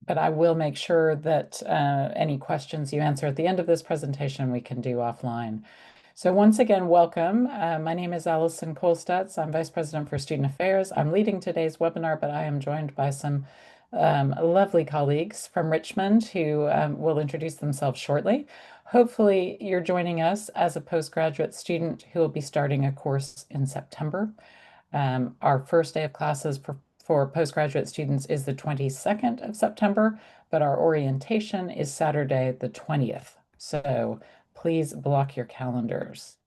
but I will make sure that any questions you answer at the end of this presentation we can do offline. So once again, welcome. My name is Allison Cole-Stutz. I'm Vice President for Student Affairs. I'm leading today's webinar, but I am joined by some lovely colleagues from Richmond who will introduce themselves shortly. Hopefully you're joining us as a postgraduate student who will be starting a course in September. Our first day of classes for postgraduate students is the 22nd of September, but our orientation is Saturday, the 20th. So please block your calendars.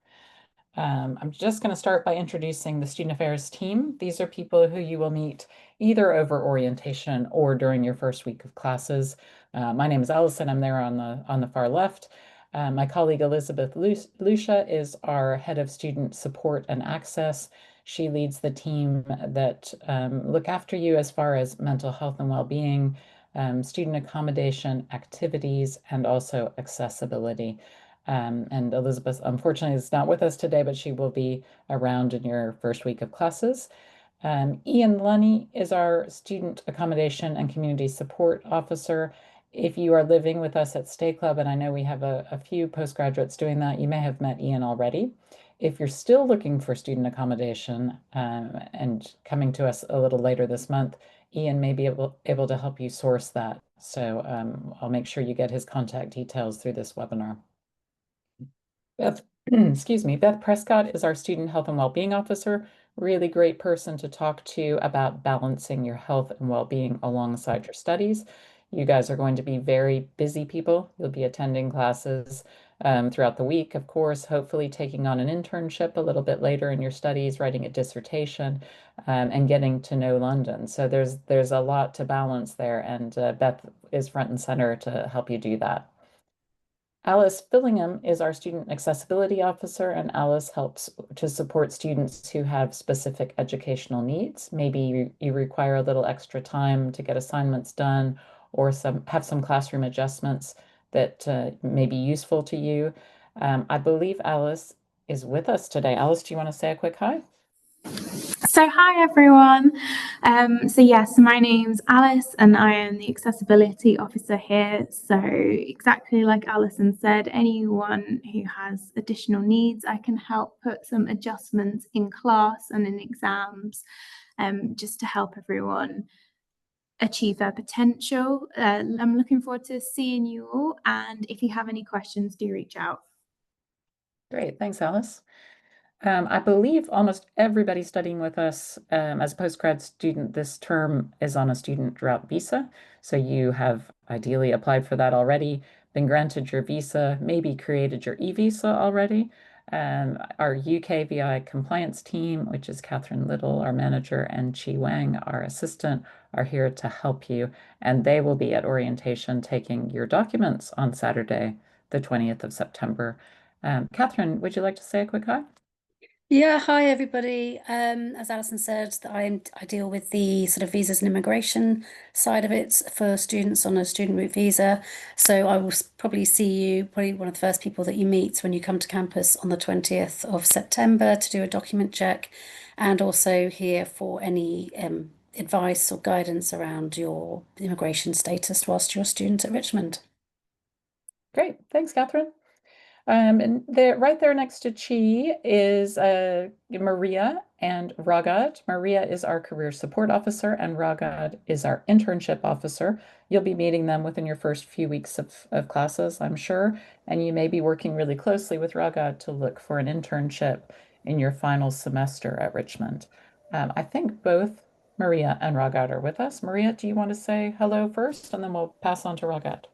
I'm just going to start by introducing the Student Affairs team. These are people who you will meet either over orientation or during your first week of classes. My name is Allison. I'm there on the far left. My colleague Elizabeth Lucia is our head of student support and access. She leads the team that look after you as far as mental health and well-being, student accommodation, activities, and also accessibility. And Elizabeth, unfortunately, is not with us today, but she will be around in your first week of classes. Ian Lunny is our Student Accommodation and Community Support Officer. If you are living with us at Stay Club, and I know we have a few postgraduates doing that, you may have met Ian already. If you're still looking for student accommodation and coming to us a little later this month, Ian may be able to help you source that. So I'll make sure you get his contact details through this webinar. Beth, excuse me, Beth Prescott is our Student Health and Wellbeing Officer. Really great person to talk to about balancing your health and well-being alongside your studies. You guys are going to be very busy people. You'll be attending classes throughout the week, of course, hopefully taking on an internship a little bit later in your studies, writing a dissertation, and getting to know London. So there's a lot to balance there, and Beth is front and center to help you do that. Alice Fillingham is our Student Accessibility Officer, and Alice helps to support students who have specific educational needs. Maybe you require a little extra time to get assignments done or have some classroom adjustments that may be useful to you. I believe Alice is with us today. Alice, do you want to say a quick hi? So hi everyone. Yes, my name's Alice and I am the accessibility officer here. So exactly like Alison said, anyone who has additional needs, I can help put some adjustments in class and in exams, just to help everyone achieve their potential. I'm looking forward to seeing you all, and if you have any questions, do reach out. Great, thanks, Alice. I believe almost everybody studying with us as a postgrad student this term is on a student route visa. So you have ideally applied for that already, been granted your visa, maybe created your e-visa already. Our UKVI compliance team, which is Catherine Little, our manager, and Chi Wang, our assistant, are here to help you. And they will be at orientation taking your documents on Saturday, the 20th of September. Catherine, would you like to say a quick hi? Yeah, hi everybody. As Alison said, I deal with the sort of visas and immigration side of it for students on a student route visa. So I will probably see you, probably one of the first people that you meet when you come to campus on the 20th of September to do a document check, and also here for any advice or guidance around your immigration status whilst you're a student at Richmond. Great, thanks, Catherine. And right there next to Chi is Maria and Ragad. Maria is our career support officer and Ragad is our internship officer. You'll be meeting them within your first few weeks of classes, I'm sure, and you may be working really closely with Ragad to look for an internship in your final semester at Richmond. I think both Maria and Ragad are with us. Maria, do you want to say hello first, and then we'll pass on to Ragad?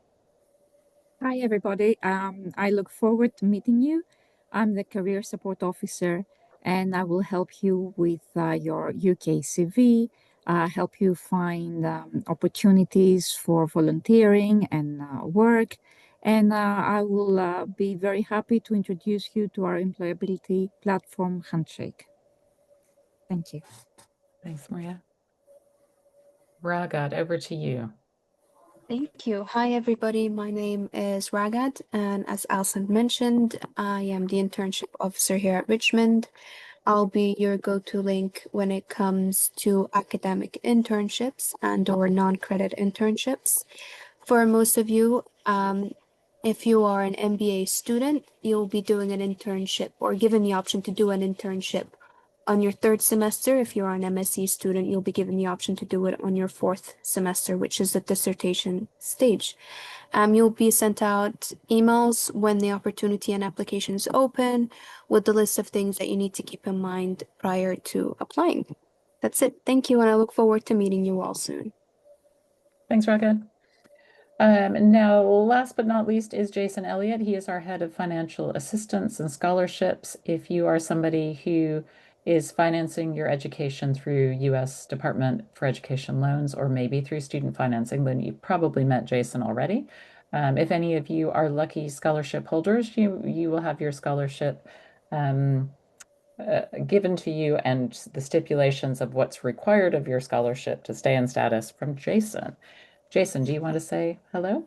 Hi, everybody. I look forward to meeting you. I'm the Career Support Officer, and I will help you with your UK CV, help you find opportunities for volunteering and work. And I will be very happy to introduce you to our employability platform, Handshake. Thank you. Thanks, Maria. Ragad, over to you. Thank you. Hi, everybody. My name is Ragad, and as Alison mentioned, I am the internship officer here at Richmond. I'll be your go-to link when it comes to academic internships and or non-credit internships. For most of you, if you are an MBA student, you'll be doing an internship or given the option to do an internship on your third semester. If you're an MSc student, you'll be given the option to do it on your fourth semester, which is the dissertation stage. You'll be sent out emails when the opportunity and applications open with the list of things that you need to keep in mind prior to applying. That's it. Thank you, and I look forward to meeting you all soon. Thanks, Raga. Now, last but not least is Jason Elliott. He is our head of financial assistance and scholarships. If you are somebody who is financing your education through U.S. Department for Education loans or maybe through student financing, then you've probably met Jason already. If any of you are lucky scholarship holders, you will have your scholarship given to you and the stipulations of what's required of your scholarship to stay in status from Jason. Jason, do you want to say hello?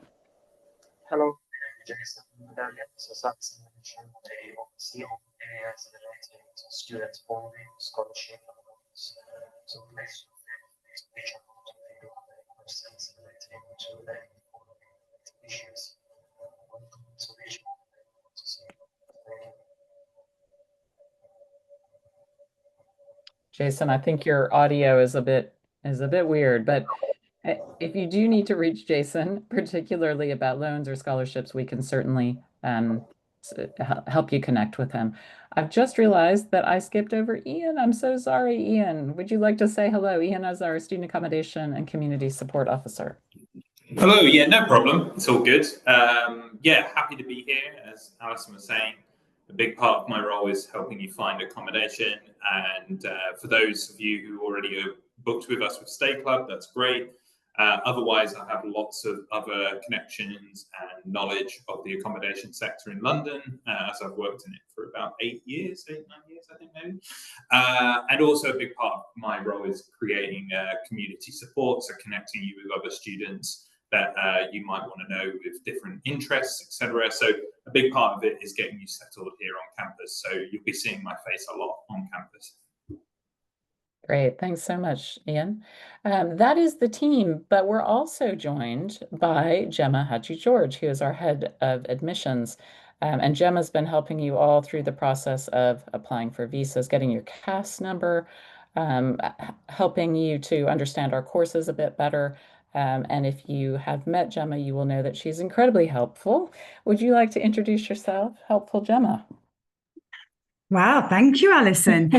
Hello, Jason. So something mentioned they oversee all areas related to students holding scholarship loans. So please reach out to the persons related to the issues. So reach out to see. Jason, I think your audio is a bit weird, but if you do need to reach Jason, particularly about loans or scholarships, we can certainly help you connect with him. I've just realized that I skipped over Ian. I'm so sorry, Ian. Would you like to say hello? Ian is our Student Accommodation and Community Support Officer. Hello, yeah, no problem. It's all good. Yeah, happy to be here. As Alison was saying, a big part of my role is helping you find accommodation. And for those of you who already are booked with us with Stay Club, that's great. Otherwise, I have lots of other connections and knowledge of the accommodation sector in London, as I've worked in it for about 8, 9 years, I think maybe. And also a big part of my role is creating community support, so connecting you with other students that you might want to know with different interests, etc. So a big part of it is getting you settled here on campus. So you'll be seeing my face a lot on campus. Great. Thanks so much, Ian. That is the team, but we're also joined by Gemma Hadji-George, who is our head of admissions. And Gemma's been helping you all through the process of applying for visas, getting your CAS number, helping you to understand our courses a bit better. And if you have met Gemma, you will know that she's incredibly helpful. Would you like to introduce yourself, helpful Gemma? Wow, thank you, Alison.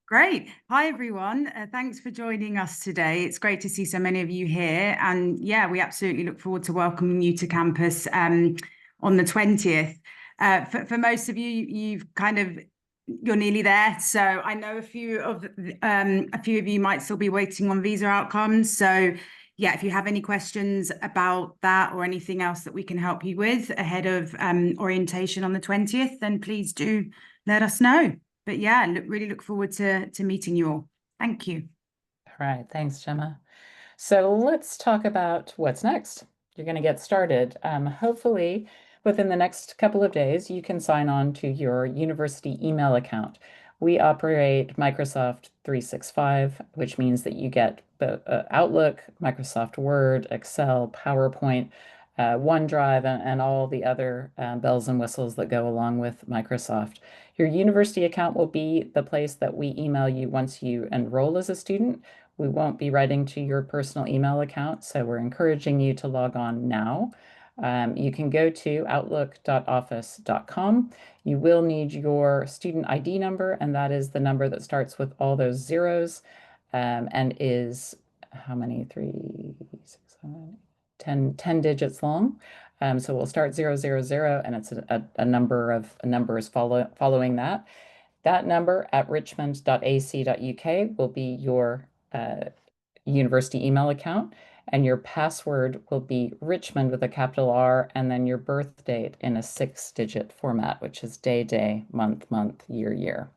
Great. Hi, everyone. Thanks for joining us today. It's great to see so many of you here. And yeah, we absolutely look forward to welcoming you to campus on the 20th. For most of you, you're nearly there. So I know a few of you might still be waiting on visa outcomes. So yeah, if you have any questions about that or anything else that we can help you with ahead of orientation on the 20th, then please do let us know. But yeah, really look forward to meeting you all. Thank you. All right. Thanks, Gemma. So let's talk about what's next. You're going to get started. Hopefully, within the next couple of days, you can sign on to your university email account. We operate Microsoft 365, which means that you get Outlook, Microsoft Word, Excel, PowerPoint, OneDrive, and all the other bells and whistles that go along with Microsoft. Your university account will be the place that we email you once you enroll as a student. We won't be writing to your personal email account, so we're encouraging you to log on now. You can go to outlook.office.com. You will need your student ID number, and that is the number that starts with all those zeros and is how many? 3, 6, 7, 10 digits long. So we'll start 000, and it's a number of numbers following that. That number at richmond.ac.uk will be your university email account, and your password will be Richmond with a capital R, and then your birth date in a 6-digit format, which is day, month, year.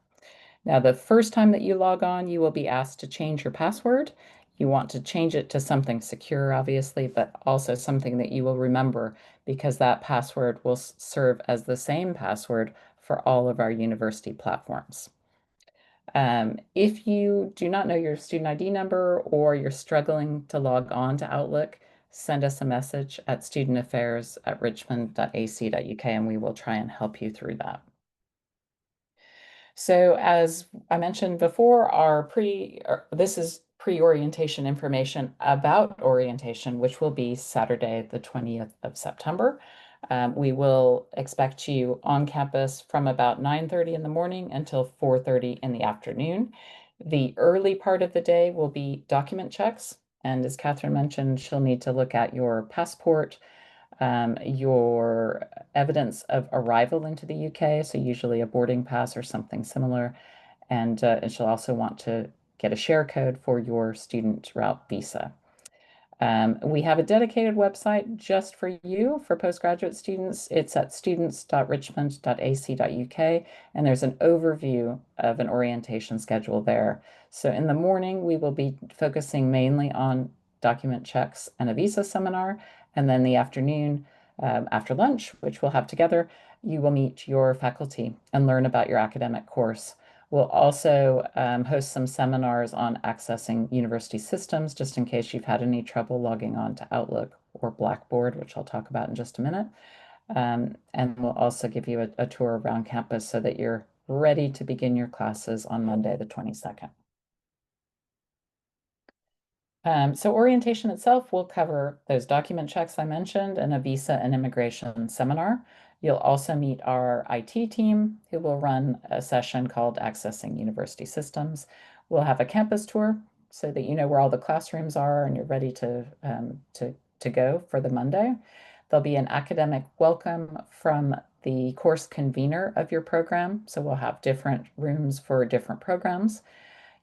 Now, the first time that you log on, you will be asked to change your password. You want to change it to something secure, obviously, but also something that you will remember, because that password will serve as the same password for all of our university platforms. If you do not know your student ID number or you're struggling to log on to Outlook, send us a message at studentaffairs@richmond.ac.uk and we will try and help you through that. So as I mentioned before, this is pre-orientation information about orientation, which will be Saturday, the 20th of September. We will expect you on campus from about 9:30 in the morning until 4:30 in the afternoon. The early part of the day will be document checks. And as Catherine mentioned, she'll need to look at your passport, your evidence of arrival into the UK, so usually a boarding pass or something similar. And she'll also want to get a share code for your student route visa. We have a dedicated website just for you, for postgraduate students. It's at students.richmond.ac.uk, and there's an overview of an orientation schedule there. So in the morning, we will be focusing mainly on document checks and a visa seminar. And then the afternoon, after lunch, which we'll have together, you will meet your faculty and learn about your academic course. We'll also host some seminars on accessing university systems, just in case you've had any trouble logging on to Outlook or Blackboard, which I'll talk about in just a minute. And we'll also give you a tour around campus so that you're ready to begin your classes on Monday, the 22nd. So orientation itself will cover those document checks I mentioned and a visa and immigration seminar. You'll also meet our IT team who will run a session called Accessing University Systems. We'll have a campus tour so that you know where all the classrooms are and you're ready to go for the Monday. There'll be an academic welcome from the course convener of your program. So we'll have different rooms for different programs.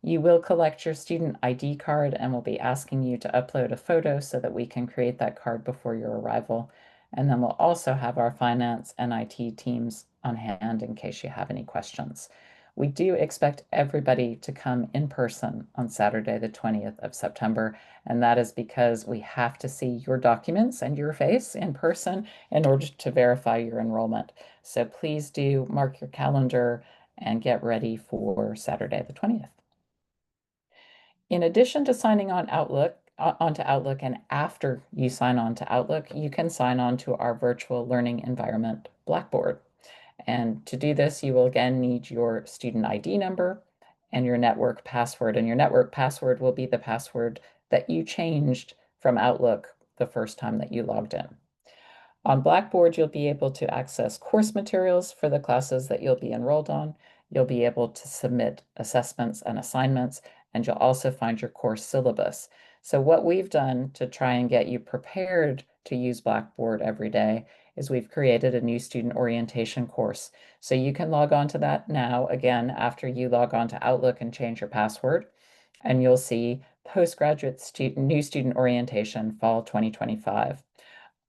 You will collect your student ID card and we'll be asking you to upload a photo so that we can create that card before your arrival. And then we'll also have our finance and IT teams on hand in case you have any questions. We do expect everybody to come in person on Saturday, the 20th of September, and that is because we have to see your documents and your face in person in order to verify your enrollment. So please do mark your calendar and get ready for Saturday, the 20th. In addition to signing on onto Outlook, and after you sign on to Outlook, you can sign on to our virtual learning environment, Blackboard. And to do this, you will again need your student ID number and your network password. And your network password will be the password that you changed from Outlook the first time that you logged in. On Blackboard, you'll be able to access course materials for the classes that you'll be enrolled on. You'll be able to submit assessments and assignments, and you'll also find your course syllabus. So what we've done to try and get you prepared to use Blackboard every day is we've created a new student orientation course. So you can log on to that now, again, after you log on to Outlook and change your password, and you'll see Postgraduate New Student Orientation Fall 2025.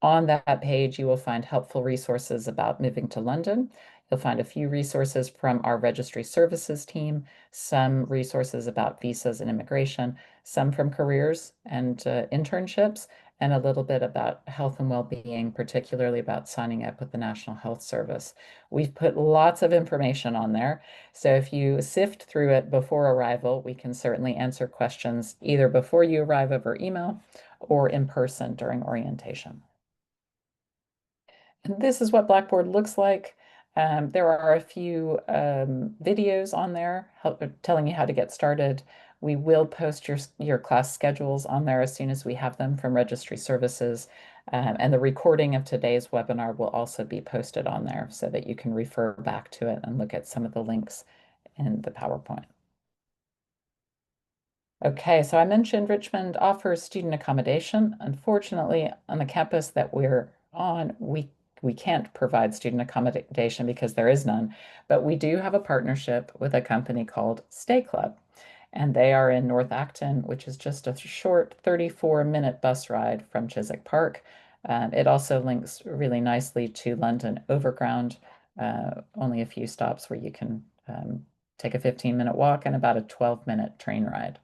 On that page, you will find helpful resources about moving to London. You'll find a few resources from our registry services team, some resources about visas and immigration, some from careers and internships, and a little bit about health and well-being, particularly about signing up with the National Health Service. We've put lots of information on there, so if you sift through it before arrival, we can certainly answer questions either before you arrive over email or in person during orientation. And this is what Blackboard looks like. There are a few videos on there telling you how to get started. We will post your class schedules on there as soon as we have them from Registry Services. And the recording of today's webinar will also be posted on there so that you can refer back to it and look at some of the links in the PowerPoint. Okay, so I mentioned Richmond offers student accommodation. Unfortunately, on the campus that we're on, we can't provide student accommodation because there is none, but we do have a partnership with a company called Stay Club, and they are in North Acton, which is just a short 34-minute bus ride from Chiswick Park. It also links really nicely to London Overground, only a few stops where you can take a 15-minute walk and about a 12-minute train ride.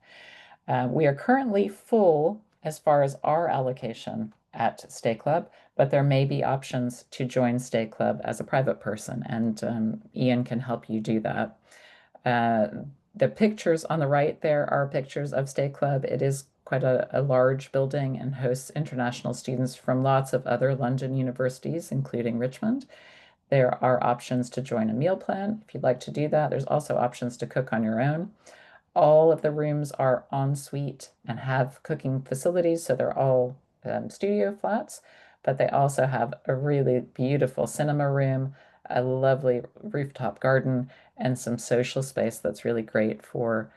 We are currently full as far as our allocation at Stay Club, but there may be options to join Stay Club as a private person, and Ian can help you do that. The pictures on the right there are pictures of Stay Club. It is quite a large building and hosts international students from lots of other London universities, including Richmond. There are options to join a meal plan if you'd like to do that. There's also options to cook on your own. All of the rooms are en suite and have cooking facilities, so they're all studio flats, but they also have a really beautiful cinema room, a lovely rooftop garden, and some social space that's really great for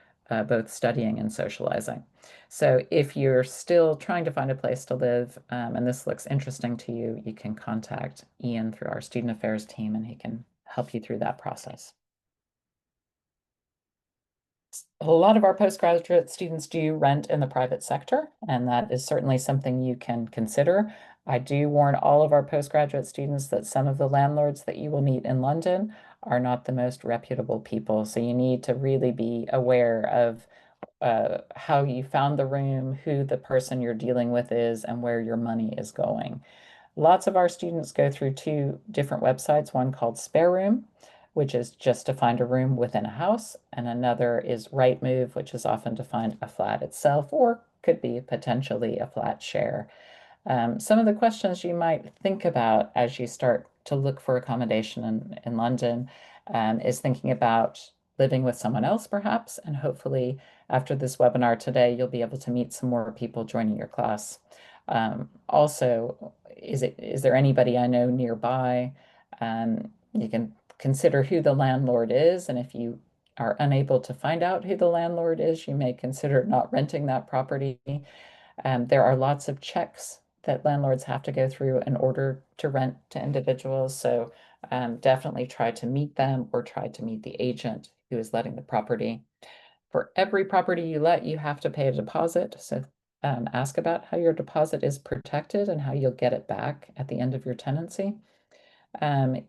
both studying and socializing. So if you're still trying to find a place to live and this looks interesting to you, you can contact Ian through our student affairs team and he can help you through that process. A lot of our postgraduate students do rent in the private sector, and that is certainly something you can consider. I do warn all of our postgraduate students that some of the landlords that you will meet in London are not the most reputable people. So you need to really be aware of how you found the room, who the person you're dealing with is, and where your money is going. Lots of our students go through two different websites, one called Spare Room, which is just to find a room within a house, and another is Rightmove, which is often to find a flat itself or could be potentially a flat share. Some of the questions you might think about as you start to look for accommodation in London is thinking about living with someone else, perhaps, and hopefully after this webinar today, you'll be able to meet some more people joining your class. Also, is there anybody I know nearby? You can consider who the landlord is, and if you are unable to find out who the landlord is, you may consider not renting that property. There are lots of checks that landlords have to go through in order to rent to individuals, so definitely try to meet them or try to meet the agent who is letting the property. For every property you let, you have to pay a deposit, so ask about how your deposit is protected and how you'll get it back at the end of your tenancy.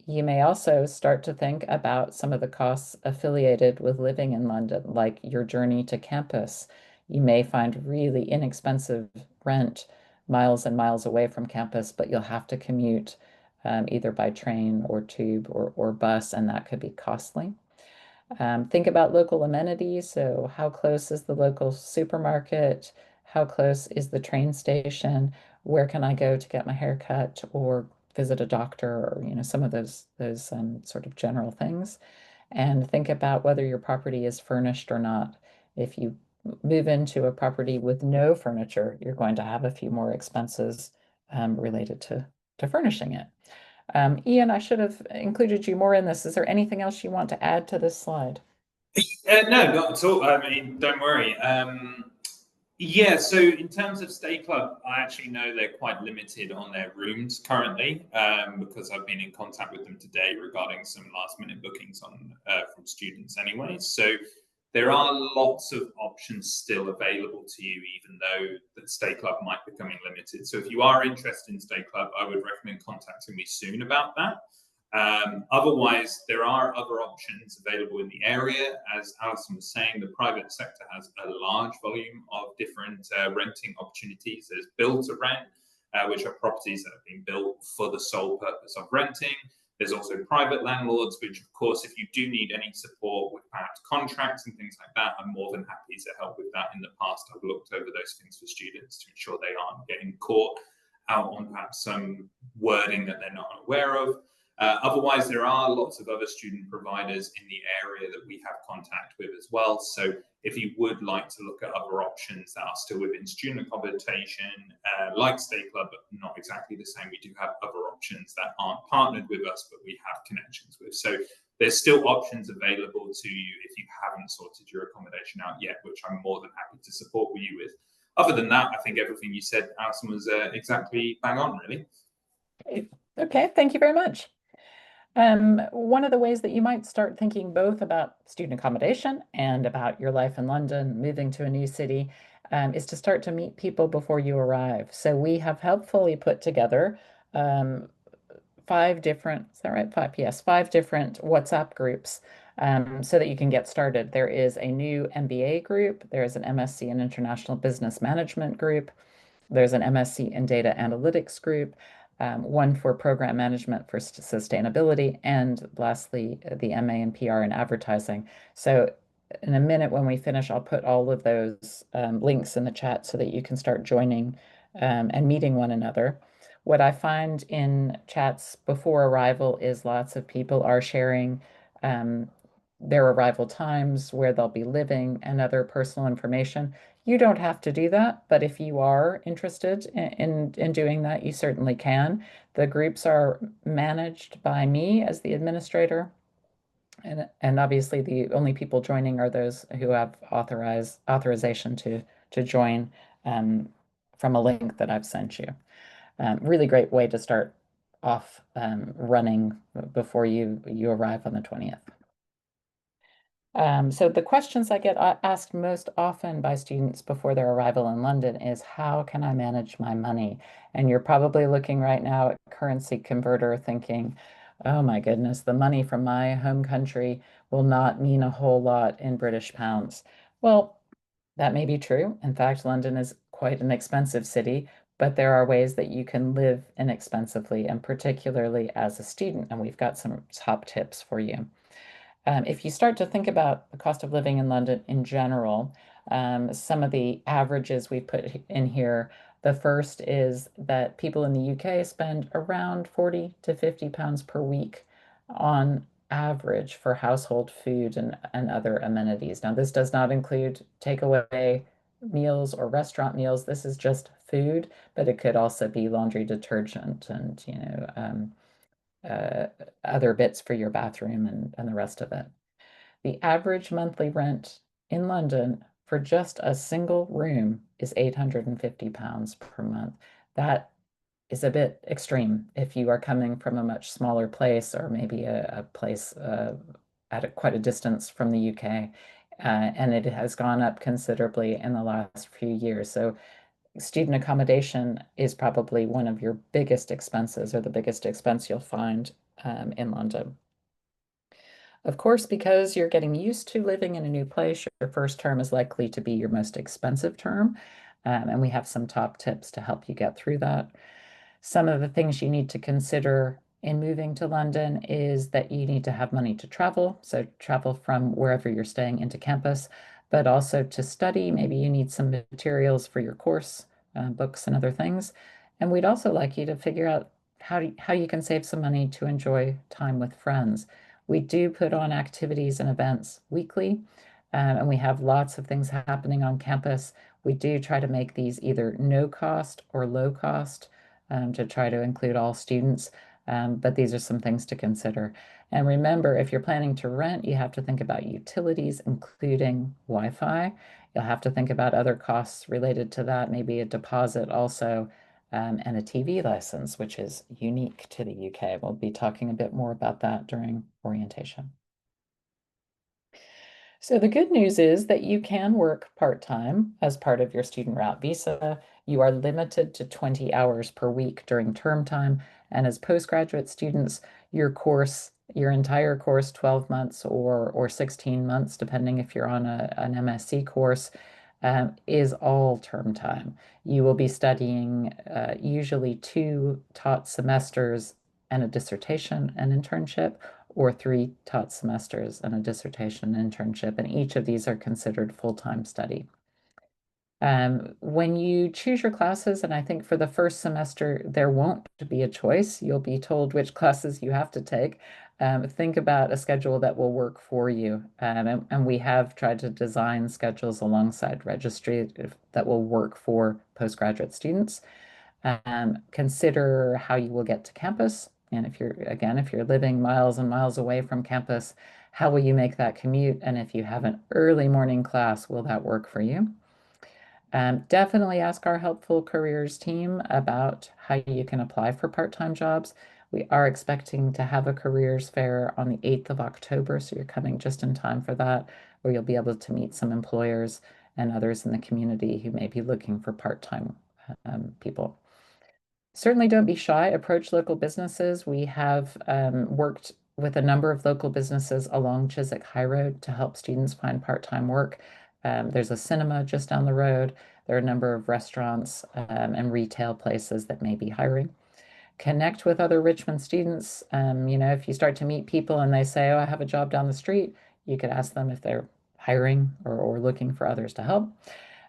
You may also start to think about some of the costs affiliated with living in London, like your journey to campus. You may find really inexpensive rent miles and miles away from campus, but you'll have to commute either by train or tube or bus, and that could be costly. Think about local amenities. So how close is the local supermarket? How close is the train station? Where can I go to get my hair cut or visit a doctor, or some of those sort of general things. And think about whether your property is furnished or not. If you move into a property with no furniture, you're going to have a few more expenses related to furnishing it. Ian, I should have included you more in this. Is there anything else you want to add to this slide? No, not at all. I mean, don't worry. Yeah, so in terms of Stay Club, I actually know they're quite limited on their rooms currently because I've been in contact with them today regarding some last minute bookings from students anyway. So there are lots of options still available to you, even though the Stay Club might be becoming limited. So if you are interested in Stay Club, I would recommend contacting me soon about that. Otherwise, there are other options available in the area. As Allison was saying, the private sector has a large volume of different renting opportunities. There's build to rent, which are properties that have been built for the sole purpose of renting. There's also private landlords, which of course, if you do need any support with perhaps contracts and things like that, I'm more than happy to help with that. In the past, I've looked over those things for students to ensure they aren't getting caught out on perhaps some wording that they're not aware of. Otherwise, there are lots of other student providers in the area that we have contact with as well. So if you would like to look at other options that are still within student accommodation, like Stay Club, but not exactly the same, we do have other options that aren't partnered with us, but we have connections with. So there's still options available to you if you haven't sorted your accommodation out yet, which I'm more than happy to support you with. Other than that, I think everything you said, Alison, was exactly bang on, really. Okay, thank you very much. One of the ways that you might start thinking both about student accommodation and about your life in London, moving to a new city, is to start to meet people before you arrive. So we have helpfully put together 5 different, is that right? 5, yes, 5 different WhatsApp groups so that you can get started. There is a new MBA group, there is an MSc in International Business Management group, there's an MSc in Data Analytics group, one for program management for sustainability, and lastly, the MA in PR and advertising. So in a minute when we finish, I'll put all of those links in the chat so that you can start joining and meeting one another. What I find in chats before arrival is lots of people are sharing their arrival times, where they'll be living, and other personal information. You don't have to do that, but if you are interested in doing that, you certainly can. The groups are managed by me as the administrator. And obviously the only people joining are those who have authorization to join from a link that I've sent you. Really great way to start off running before you arrive on the 20th. So the questions I get asked most often by students before their arrival in London is, how can I manage my money? And you're probably looking right now at currency converter thinking, oh my goodness, the money from my home country will not mean a whole lot in British pounds. Well, that may be true. In fact, London is quite an expensive city, but there are ways that you can live inexpensively, and particularly as a student. And we've got some top tips for you. If you start to think about the cost of living in London in general, some of the averages we put in here. The first is that people in the UK spend around 40 to 50 pounds per week on average for household food and other amenities. Now, this does not include takeaway meals or restaurant meals. This is just food, but it could also be laundry detergent and, other bits for your bathroom and the rest of it. The average monthly rent in London for just a single room is 850 pounds per month. That is a bit extreme if you are coming from a much smaller place, or maybe a place at quite a distance from the UK. And it has gone up considerably in the last few years. So student accommodation is probably one of your biggest expenses, or the biggest expense you'll find in London. Of course, because you're getting used to living in a new place, your first term is likely to be your most expensive term. And we have some top tips to help you get through that. Some of the things you need to consider in moving to London is that you need to have money to travel. So travel from wherever you're staying into campus, but also to study. Maybe you need some materials for your course, books and other things. And we'd also like you to figure out how you can save some money to enjoy time with friends. We do put on activities and events weekly, and we have lots of things happening on campus. We do try to make these either no cost or low cost to try to include all students, but these are some things to consider. And remember, if you're planning to rent, you have to think about utilities, including Wi-Fi. You'll have to think about other costs related to that, maybe a deposit also, and a TV license, which is unique to the UK. We'll be talking a bit more about that during orientation. So the good news is that you can work part-time as part of your student route visa. You are limited to 20 hours per week during term time. And as postgraduate students, your entire course, 12 months or 16 months, depending if you're on an MSc course, is all term time. You will be studying usually 2 taught semesters and a dissertation and internship, or 3 taught semesters and a dissertation and internship, and each of these are considered full-time study. When you choose your classes, and I think for the first semester, there won't be a choice. You'll be told which classes you have to take. Think about a schedule that will work for you. And we have tried to design schedules alongside registry that will work for postgraduate students. Consider how you will get to campus. And if you're living miles and miles away from campus, how will you make that commute? And if you have an early morning class, will that work for you? Definitely ask our Helpful Careers team about how you can apply for part-time jobs. We are expecting to have a careers fair on the 8th of October, so you're coming just in time for that, where you'll be able to meet some employers and others in the community who may be looking for part-time people. Certainly don't be shy. Approach local businesses. We have worked with a number of local businesses along Chiswick High Road to help students find part-time work. There's a cinema just down the road. There are a number of restaurants and retail places that may be hiring. Connect with other Richmond students. If you start to meet people and they say, oh, I have a job down the street, you could ask them if they're hiring or looking for others to help.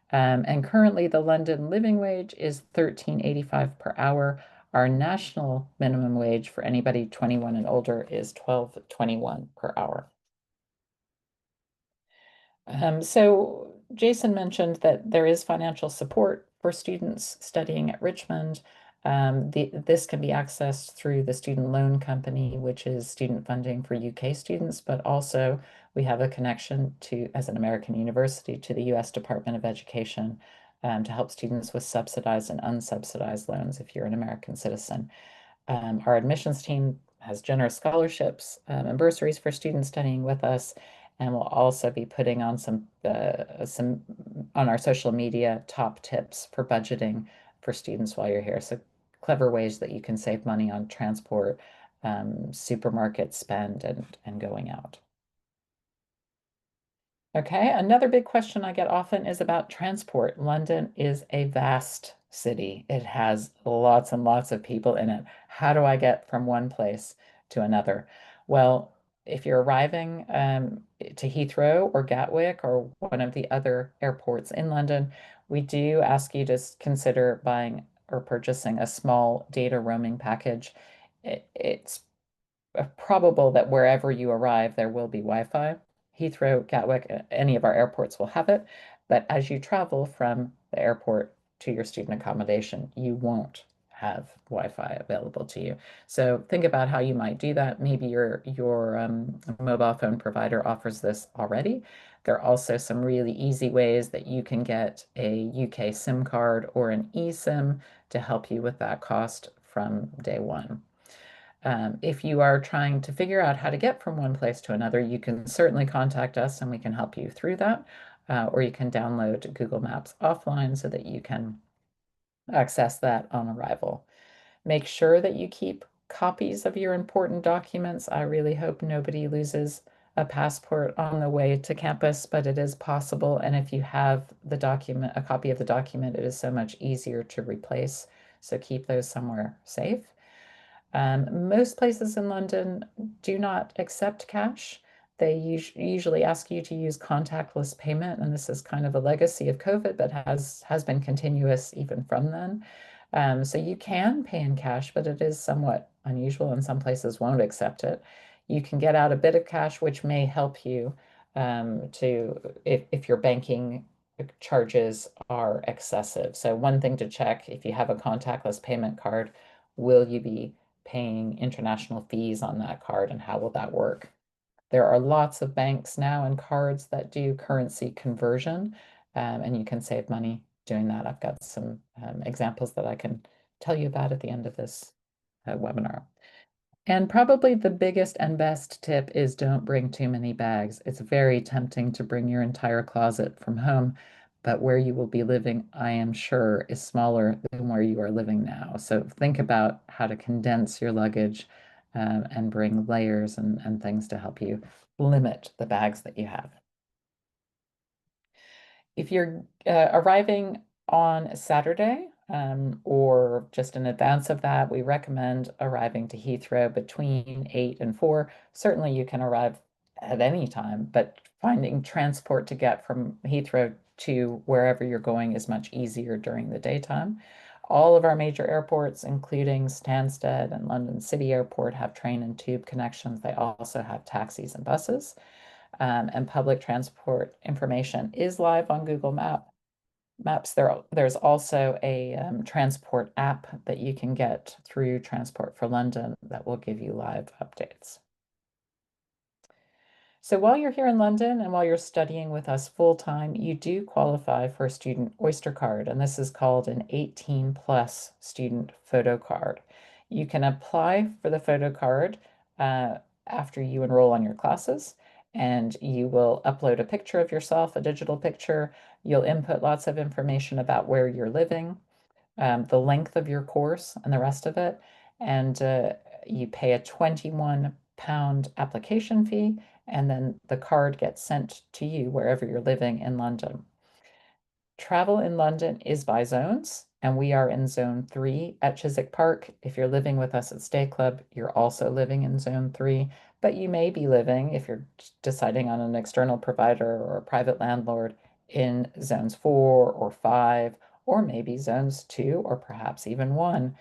And currently the London living wage is £13.85 per hour. Our national minimum wage for anybody 21 and older is £12.21 per hour. So Jason mentioned that there is financial support for students studying at Richmond. This can be accessed through the Student Loan Company, which is student funding for UK students, but also we have a connection to, as an American university, to the US Department of Education to help students with subsidized and unsubsidized loans if you're an American citizen. Our admissions team has generous scholarships and bursaries for students studying with us, and we'll also be putting on some on our social media top tips for budgeting for students while you're here. So clever ways that you can save money on transport, supermarket spend, and going out. Okay, another big question I get often is about transport. London is a vast city. It has lots and lots of people in it. How do I get from one place to another? Well, if you're arriving to Heathrow or Gatwick or one of the other airports in London, we do ask you to consider buying or purchasing a small data roaming package. It's probable that wherever you arrive, there will be Wi-Fi. Heathrow, Gatwick, any of our airports will have it. But as you travel from the airport to your student accommodation, you won't have Wi-Fi available to you. So think about how you might do that. Maybe your mobile phone provider offers this already. There are also some really easy ways that you can get a UK SIM card or an eSIM to help you with that cost from day one. If you are trying to figure out how to get from one place to another, you can certainly contact us and we can help you through that. Or you can download Google Maps offline so that you can access that on arrival. Make sure that you keep copies of your important documents. I really hope nobody loses a passport on the way to campus, but it is possible. And if you have the document, a copy of the document, it is so much easier to replace. So keep those somewhere safe. Most places in London do not accept cash. They usually ask you to use contactless payment, and this is kind of a legacy of COVID, but has been continuous even from then. So you can pay in cash, but it is somewhat unusual, and some places won't accept it. You can get out a bit of cash, which may help you if your banking charges are excessive. So one thing to check, if you have a contactless payment card, will you be paying international fees on that card, and how will that work? There are lots of banks now and cards that do currency conversion, and you can save money doing that. I've got some examples that I can tell you about at the end of this webinar. And probably the biggest and best tip is don't bring too many bags. It's very tempting to bring your entire closet from home, but where you will be living, I am sure, is smaller than where you are living now. So think about how to condense your luggage and bring layers and things to help you limit the bags that you have. If you're arriving on Saturday or just in advance of that, we recommend arriving to Heathrow between 8 and 4. Certainly you can arrive at any time, but finding transport to get from Heathrow to wherever you're going is much easier during the daytime. All of our major airports, including Stansted and London City Airport, have train and tube connections. They also have taxis and buses. And public transport information is live on Google Maps. There's also a transport app that you can get through Transport for London that will give you live updates. So while you're here in London and while you're studying with us full-time, you do qualify for a student Oyster card, and this is called an 18+ student photo card. You can apply for the photo card after you enroll on your classes, and you will upload a picture of yourself, a digital picture. You'll input lots of information about where you're living, the length of your course, and the rest of it. And you pay a £21 application fee, and then the card gets sent to you wherever you're living in London. Travel in London is by zones, and we are in Zone 3 at Chiswick Park. If you're living with us at Stay Club, you're also living in Zone 3. but you may be living, if you're deciding on an external provider or a private landlord, in zones 4 or 5, or maybe zones 2 or perhaps even 1.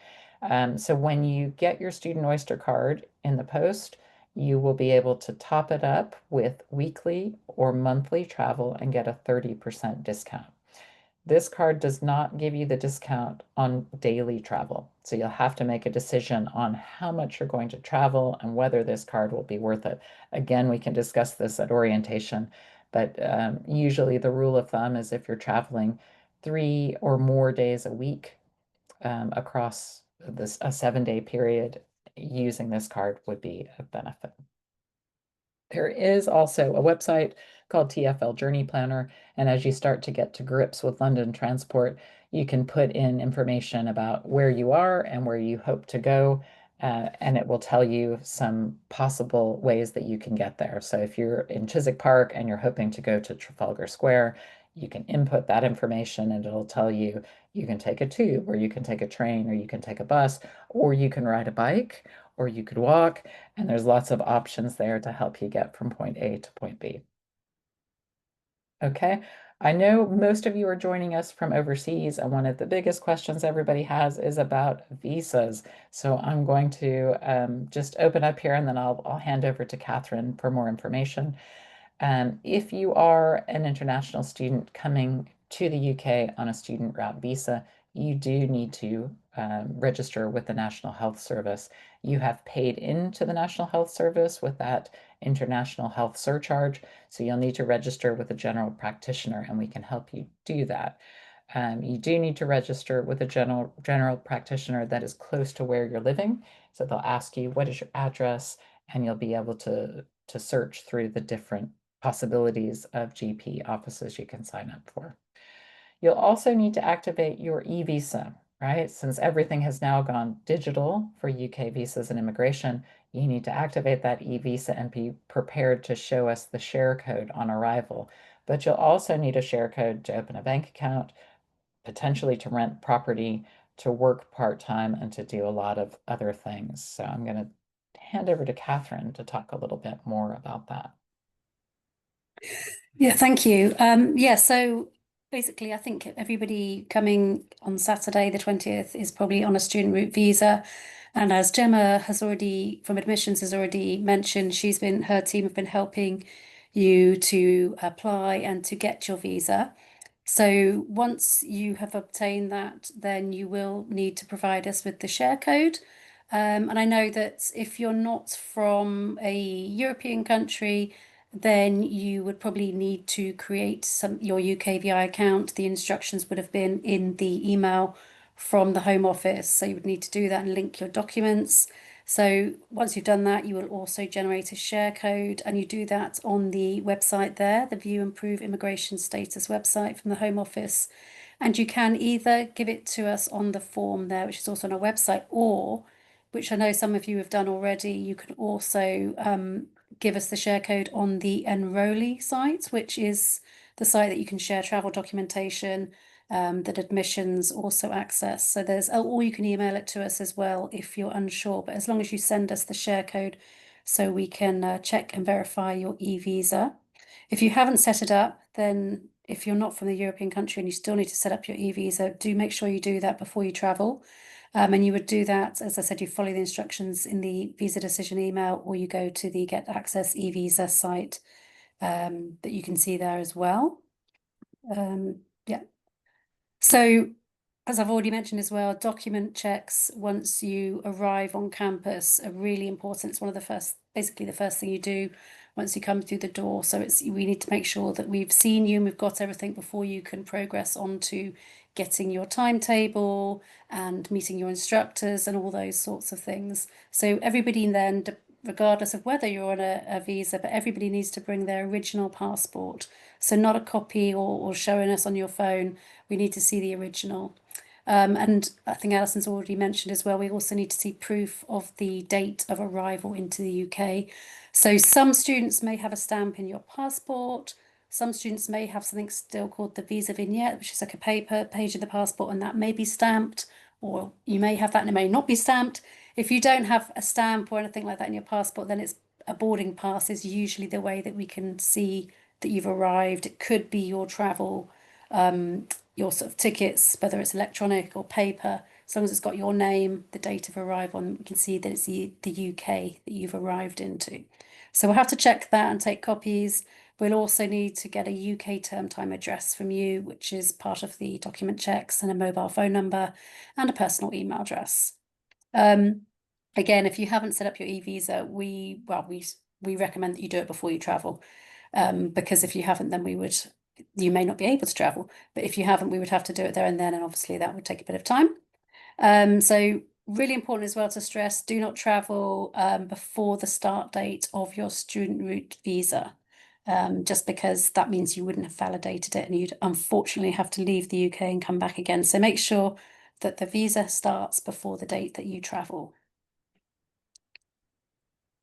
So when you get your Student Oyster card in the post, you will be able to top it up with weekly or monthly travel and get a 30% discount. This card does not give you the discount on daily travel. So you'll have to make a decision on how much you're going to travel and whether this card will be worth it. Again, we can discuss this at orientation, but usually the rule of thumb is if you're traveling 3 or more days a week across a 7-day period, using this card would be a benefit. There is also a website called TfL Journey Planner, and as you start to get to grips with London transport, you can put in information about where you are and where you hope to go, and it will tell you some possible ways that you can get there. So if you're in Chiswick Park and you're hoping to go to Trafalgar Square, you can input that information and it'll tell you you can take a tube, or you can take a train, or you can take a bus, or you can ride a bike, or you could walk, and there's lots of options there to help you get from point A to point B. Okay, I know most of you are joining us from overseas, and one of the biggest questions everybody has is about visas. So I'm going to just open up here, and then I'll hand over to Catherine for more information. If you are an international student coming to the UK on a student route visa, you do need to register with the National Health Service. You have paid into the National Health Service with that international health surcharge, so you'll need to register with a general practitioner, and we can help you do that. You do need to register with a general practitioner that is close to where you're living. So they'll ask you, what is your address? And you'll be able to search through the different possibilities of GP offices you can sign up for. You'll also need to activate your e-visa, right? Since everything has now gone digital for UK visas and immigration, you need to activate that e-visa and be prepared to show us the share code on arrival. But you'll also need a share code to open a bank account, potentially to rent property, to work part-time, and to do a lot of other things. So I'm going to hand over to Catherine to talk a little bit more about that. Yeah, thank you. Yeah, so basically, I think everybody coming on Saturday, the 20th, is probably on a student route visa. And as Gemma has already, from admissions, has already mentioned, her team have been helping you to apply and to get your visa. So once you have obtained that, then you will need to provide us with the share code. And I know that if you're not from a European country, then you would probably need to create your UKVI account. The instructions would have been in the email from the Home Office. So you would need to do that and link your documents. So once you've done that, you will also generate a share code, and you do that on the website there, the View and Prove Immigration Status website from the Home Office. And you can either give it to us on the form there, which is also on our website, or, which I know some of you have done already, you can also give us the share code on the Enrollee site, which is the site that you can share travel documentation that admissions also access. So or you can email it to us as well if you're unsure, but as long as you send us the share code so we can check and verify your e-visa. If you haven't set it up, then if you're not from the European country and you still need to set up your e-visa, do make sure you do that before you travel. And you would do that, as I said, you follow the instructions in the visa decision email, or you go to the Get Access e-visa site that you can see there as well. Yeah. So, as I've already mentioned as well, document checks once you arrive on campus are really important. It's one of the first, basically the first thing you do once you come through the door. So we need to make sure that we've seen you and we've got everything before you can progress on to getting your timetable and meeting your instructors and all those sorts of things. So everybody then, regardless of whether you're on a visa, but everybody needs to bring their original passport. So not a copy or showing us on your phone. We need to see the original. And I think Alison's already mentioned as well, we also need to see proof of the date of arrival into the UK. So some students may have a stamp in your passport. Some students may have something still called the visa vignette, which is like a paper page of the passport, and that may be stamped, or you may have that and it may not be stamped. If you don't have a stamp or anything like that in your passport, then it's a boarding pass is usually the way that we can see that you've arrived. It could be your travel, your sort of tickets, whether it's electronic or paper. As long as it's got your name, the date of arrival, and we can see that it's the UK that you've arrived into. So we'll have to check that and take copies. We'll also need to get a UK term time address from you, which is part of the document checks, and a mobile phone number and a personal email address. Again, if you haven't set up your e-visa, we recommend that you do it before you travel, because if you haven't, then you may not be able to travel. But if you haven't, we would have to do it there and then, and obviously that would take a bit of time. So really important as well to stress, do not travel before the start date of your student route visa, just because that means you wouldn't have validated it and you'd unfortunately have to leave the UK and come back again. So make sure that the visa starts before the date that you travel.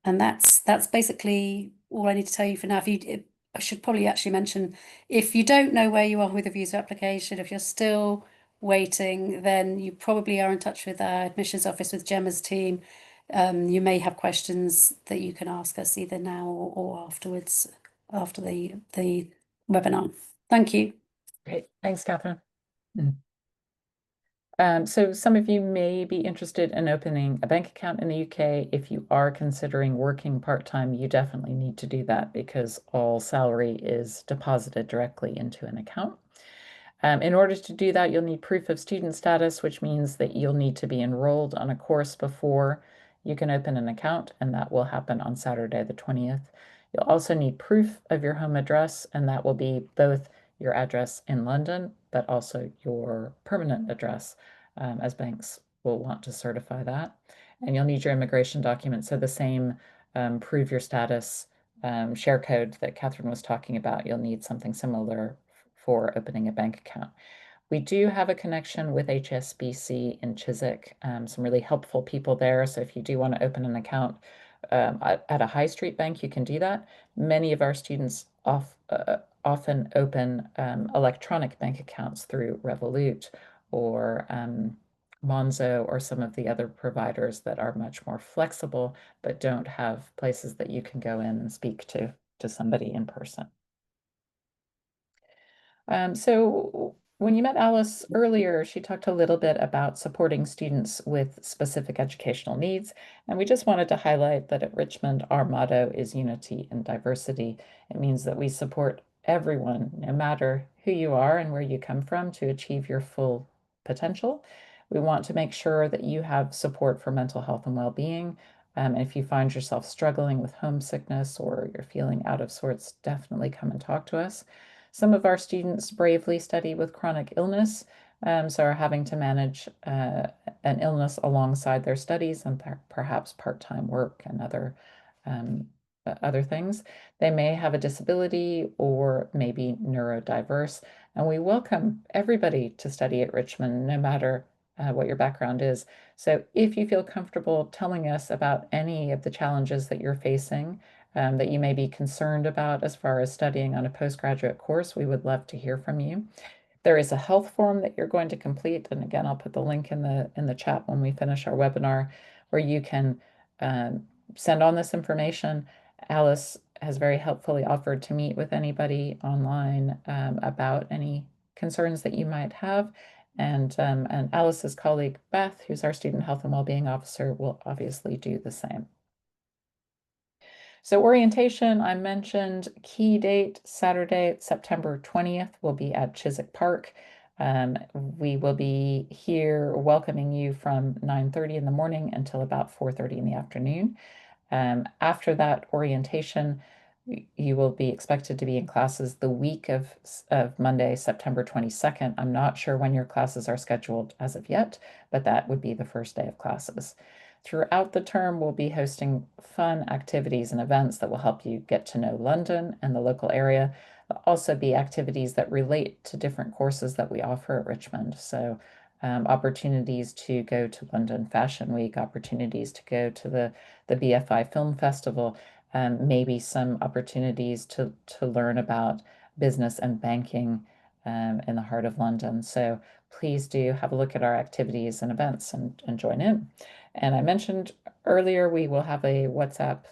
And that's basically all I need to tell you for now. I should probably actually mention, if you don't know where you are with a visa application, if you're still waiting, then you probably are in touch with our admissions office, with Gemma's team. You may have questions that you can ask us either now or afterwards, after the webinar. Thank you. Great. Thanks, Catherine. So some of you may be interested in opening a bank account in the UK. If you are considering working part-time, you definitely need to do that because all salary is deposited directly into an account. In order to do that, you'll need proof of student status, which means that you'll need to be enrolled on a course before you can open an account, and that will happen on Saturday the 20th. You'll also need proof of your home address, and that will be both your address in London, but also your permanent address, as banks will want to certify that. And you'll need your immigration documents, so the same prove your status share code that Catherine was talking about. You'll need something similar for opening a bank account. We do have a connection with HSBC in Chiswick, some really helpful people there. So if you do want to open an account at a high street bank, you can do that. Many of our students often open electronic bank accounts through Revolut or Monzo or some of the other providers that are much more flexible, but don't have places that you can go in and speak to somebody in person. So when you met Alice earlier, she talked a little bit about supporting students with specific educational needs. And we just wanted to highlight that at Richmond, our motto is unity and diversity. It means that we support everyone, no matter who you are and where you come from, to achieve your full potential. We want to make sure that you have support for mental health and well-being. If you find yourself struggling with homesickness or you're feeling out of sorts, definitely come and talk to us. Some of our students bravely study with chronic illness, so are having to manage an illness alongside their studies and perhaps part-time work and other things. They may have a disability or maybe neurodiverse, and we welcome everybody to study at Richmond, no matter what your background is. So if you feel comfortable telling us about any of the challenges that you're facing, that you may be concerned about as far as studying on a postgraduate course, we would love to hear from you. There is a health form that you're going to complete, and again, I'll put the link in the chat when we finish our webinar, where you can send on this information. Alice has very helpfully offered to meet with anybody online about any concerns that you might have. And Alice's colleague, Beth, who's our Student Health and Wellbeing Officer, will obviously do the same. So orientation, I mentioned, key date, Saturday, September 20th, will be at Chiswick Park. We will be here welcoming you from 9:30 in the morning until about 4:30 in the afternoon. After that orientation, you will be expected to be in classes the week of Monday, September 22nd. I'm not sure when your classes are scheduled as of yet, but that would be the first day of classes. Throughout the term, we'll be hosting fun activities and events that will help you get to know London and the local area. There'll also be activities that relate to different courses that we offer at Richmond. So opportunities to go to London Fashion Week, opportunities to go to the BFI Film Festival, maybe some opportunities to learn about business and banking in the heart of London. So please do have a look at our activities and events and join in. And I mentioned earlier, we will have a WhatsApp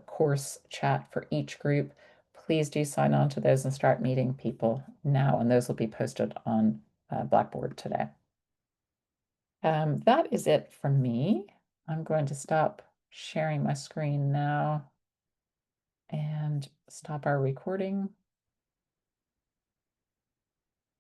course chat for each group. Please do sign on to those and start meeting people now, and those will be posted on Blackboard today. That is it from me. I'm going to stop sharing my screen now and stop our recording.